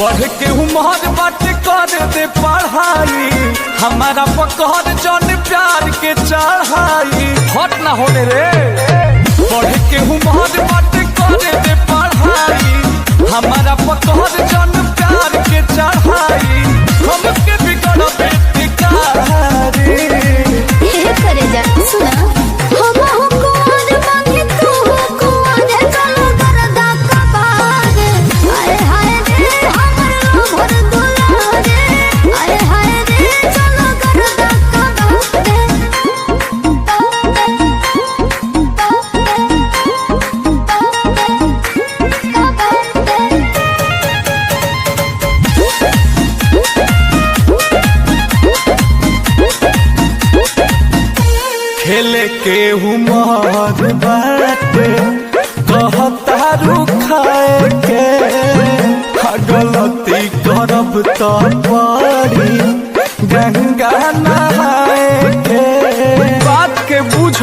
बढ़ के उम्र बाटे कर दे पढ़ाई, हमारा पकड़ जन प्यार के चढ़ाई। हट ना होने रे, बढ़ के उम्र बाटे कर दे पढ़ाई, हमारा पकड़ जन प्यार के चढ़ाई। हमके बिगड़ बेटी कारी करे जा सुना हम हमको आज मांगे तू को आज चलो करदा कबार। आए हाय रे हमर भर दुलारे, आए हाय रे चलो करदा खेले के उमर बाटे कहता रुखाए के, गलती करब तो पड़ी गंगा नहाए के। बात के बुझ